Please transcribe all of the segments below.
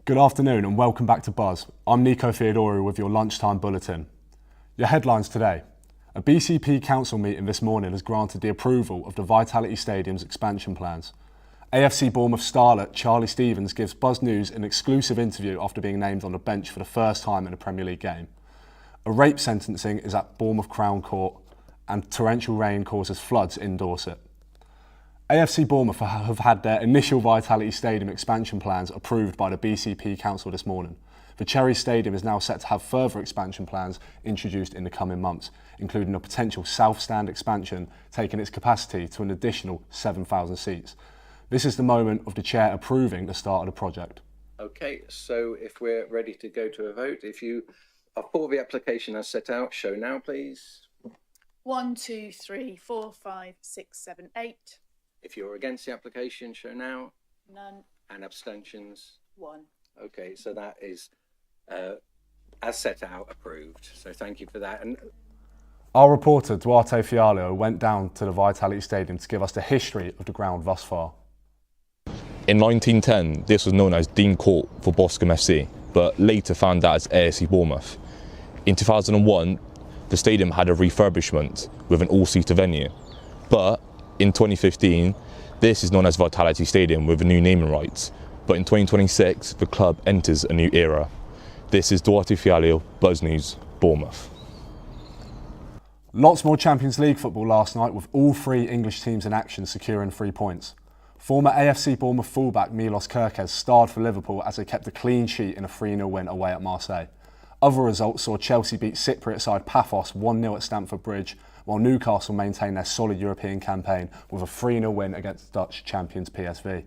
Good afternoon and welcome back to Buzz. I'm Nico Theodori with your Lunchtime Bulletin. Your headlines today. A BCP council meeting this morning has granted the approval of the Vitality Stadium's expansion plans. AFC Bournemouth starlet Charlie Stevens gives Buzz News an exclusive interview after being named on the bench for the first time in a Premier League game. A rape sentencing is at Bournemouth Crown Court and torrential rain causes floods in Dorset. AFC Bournemouth have had their initial Vitality Stadium expansion plans approved by the BCP Council this morning. The Cherry Stadium is now set to have further expansion plans introduced in the coming months, including a potential South Stand expansion, taking its capacity to an additional 7,000 seats. This is the moment of the Chair approving the start of the project. Okay, so if we're ready to go to a vote, if you are for the application as set out, show now, please. 1, 2, 3, 4, 5, 6, 7, 8. If you're against the application, show now. None. And abstentions? 1. Okay, so that is, as set out, approved. So thank you for that. And our reporter, Duarte Fialio, went down to the Vitality Stadium to give us the history of the ground thus far. In 1910, this was known as Dean Court for Boscombe FC, but later found out as AFC Bournemouth. In 2001, the stadium had a refurbishment with an all-seater venue, but in 2015, this is known as Vitality Stadium with a new naming rights, but in 2026, the club enters a new era. This is Duarte Fialio, Buzz News, Bournemouth. Lots more Champions League football last night with all three English teams in action securing 3 points. Former AFC Bournemouth fullback Milos Kerkez starred for Liverpool as they kept a clean sheet in a 3-0 win away at Marseille. Other results saw Chelsea beat Cypriot side Paphos 1-0 at Stamford Bridge, while Newcastle maintained their solid European campaign with a 3-0 win against Dutch champions PSV.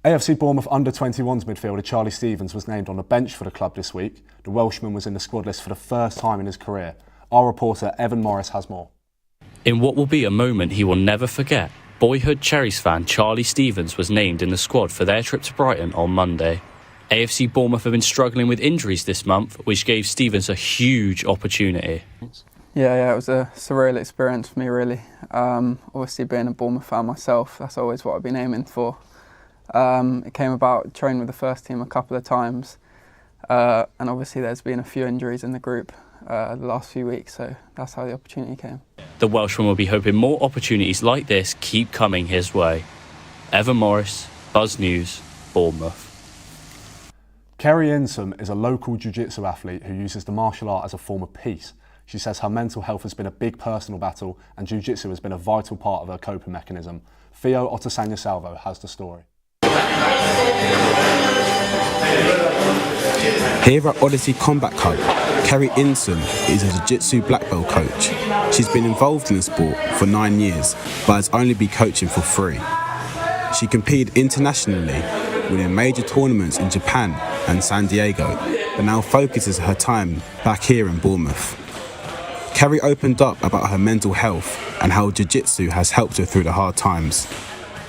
AFC Bournemouth under-21s midfielder Charlie Stevens was named on the bench for the club this week. The Welshman was in the squad list for the first time in his career. Our reporter Evan Morris has more. In what will be a moment he will never forget, boyhood Cherries fan Charlie Stevens was named in the squad for their trip to Brighton on Monday. AFC Bournemouth have been struggling with injuries this month, which gave Stevens a huge opportunity. Yeah, it was a surreal experience for me, really. Obviously, being a Bournemouth fan myself, that's always what I've been aiming for. It came about training with the first team a couple of times, and obviously there's been a few injuries in the group the last few weeks, so that's how the opportunity came. The Welshman will be hoping more opportunities like this keep coming his way. Evan Morris, Buzz News, Bournemouth. Kerry Insom is a local jiu-jitsu athlete who uses the martial art as a form of peace. She says her mental health has been a big personal battle and jiu-jitsu has been a vital part of her coping mechanism. Theo Otosanya-Salvo has the story. Here at Odyssey Combat Club, Kerry Insom is a jiu-jitsu black belt coach. She's been involved in the sport for 9 years, but has only been coaching for 3. She competed internationally, winning major tournaments in Japan and San Diego, but now focuses her time back here in Bournemouth. Kerry opened up about her mental health and how jiu-jitsu has helped her through the hard times.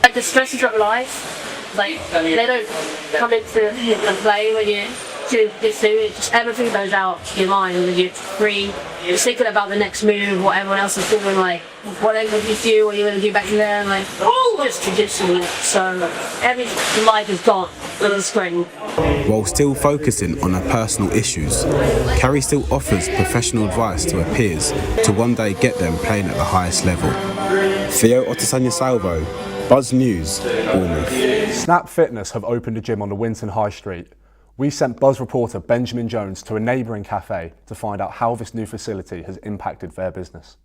Like the stresses of life, like they don't come into play when you do jiu-jitsu. Just everything goes out of your mind and you're free. You're thinking about the next move, what everyone else is doing, like whatever you do, what you're going to do back there, like just jiu-jitsu. So every life is gone on the screen. While still focusing on her personal issues, Kerry still offers professional advice to her peers to one day get them playing at the highest level. Theo Otosanya-Salvo, Buzz News, Bournemouth. Snap Fitness have opened a gym on the Winton High Street. We sent Buzz reporter Benjamin Jones to a neighbouring cafe to find out how this new facility has impacted their business.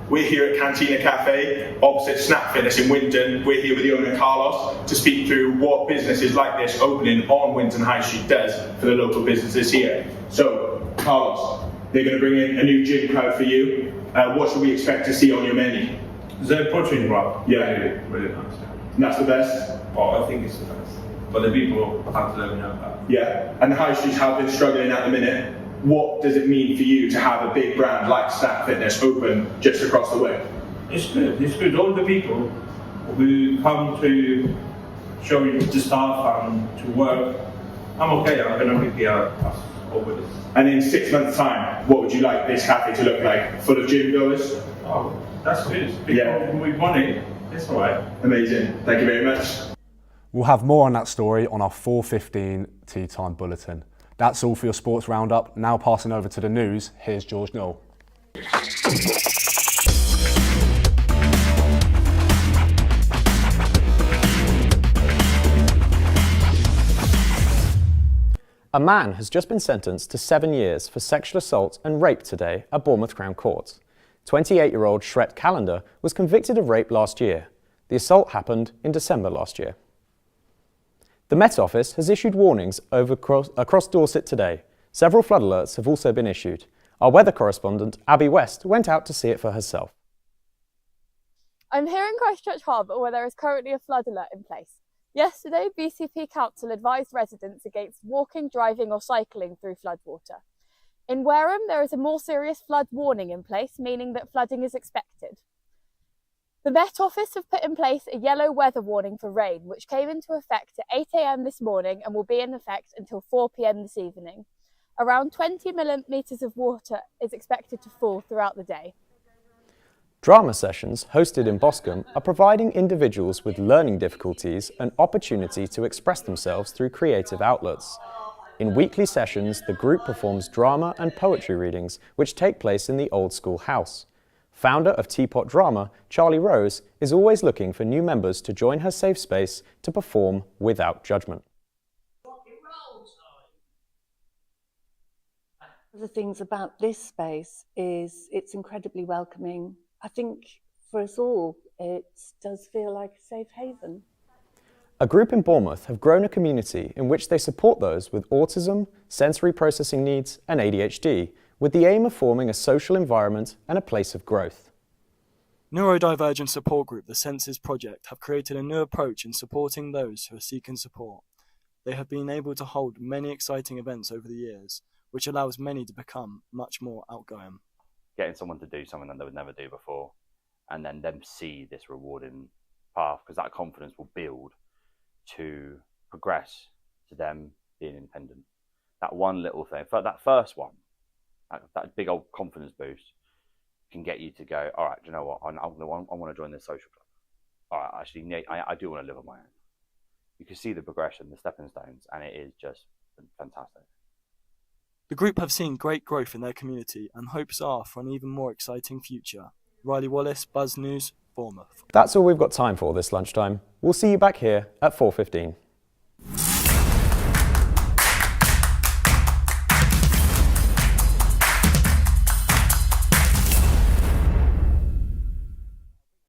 We're here at Cantina Cafe, opposite Snap Fitness in Winton. We're here with the owner Carlos to speak through what businesses like this opening on Winton High Street does for the local businesses here. So, Carlos, they're going to bring in a new gym crowd for you. What should we expect to see on your menu? The protein bar. Yeah. Really nice. And that's the best? Oh, I think it's the best. But the people have to let me know that. Yeah, and the high streets have been struggling at the minute. What does it mean for you to have a big brand like Snap Fitness open just across the way? It's good. It's good. All the people who come to show you the staff and to work, I'm okay. I'm going to be here over this. And in 6 months' time, what would you like this cafe to look like? Full of gym goers? Oh, that's good. People with money, it's all right. Amazing. Thank you very much. We'll have more on that story on our 4:15 Tea Time Bulletin. That's all for your sports roundup. Now passing over to the news, here's George Knoll. A man has just been sentenced to 7 years for sexual assault and rape today at Bournemouth Crown Court. 28-year-old Shret Callender was convicted of rape last year. The assault happened in December last year. The Met Office has issued warnings across Dorset today. Several flood alerts have also been issued. Our weather correspondent, Abby West, went out to see it for herself. I'm here in Christchurch Harbour where there is currently a flood alert in place. Yesterday, BCP Council advised residents against walking, driving or cycling through floodwater. In Wareham, there is a more serious flood warning in place, meaning that flooding is expected. The Met Office have put in place a yellow weather warning for rain, which came into effect at 8 a.m. this morning and will be in effect until 4 p.m. this evening. Around 20 millimetres of water is expected to fall throughout the day. Drama sessions hosted in Boscombe are providing individuals with learning difficulties an opportunity to express themselves through creative outlets. In weekly sessions, the group performs drama and poetry readings, which take place in the Old School House. Founder of Teapot Drama, Charlie Rose, is always looking for new members to join her safe space to perform without judgment. The things about this space is it's incredibly welcoming. I think for us all, it does feel like a safe haven. A group in Bournemouth have grown a community in which they support those with autism, sensory processing needs and ADHD, with the aim of forming a social environment and a place of growth. Neurodivergent support group The Senses Project have created a new approach in supporting those who are seeking support. They have been able to hold many exciting events over the years, which allows many to become much more outgoing. Getting someone to do something that they would never do before, and then them see this rewarding path, because that confidence will build to progress to them being independent. That one little thing, that first one, that big old confidence boost can get you to go, all right, do you know what, I want to join this social club. All right, actually, I do want to live on my own. You can see the progression, the stepping stones, and it is just fantastic. The group have seen great growth in their community and hopes are for an even more exciting future. Riley Wallace, Buzz News, Bournemouth. That's all we've got time for this lunchtime. We'll see you back here at 4:15.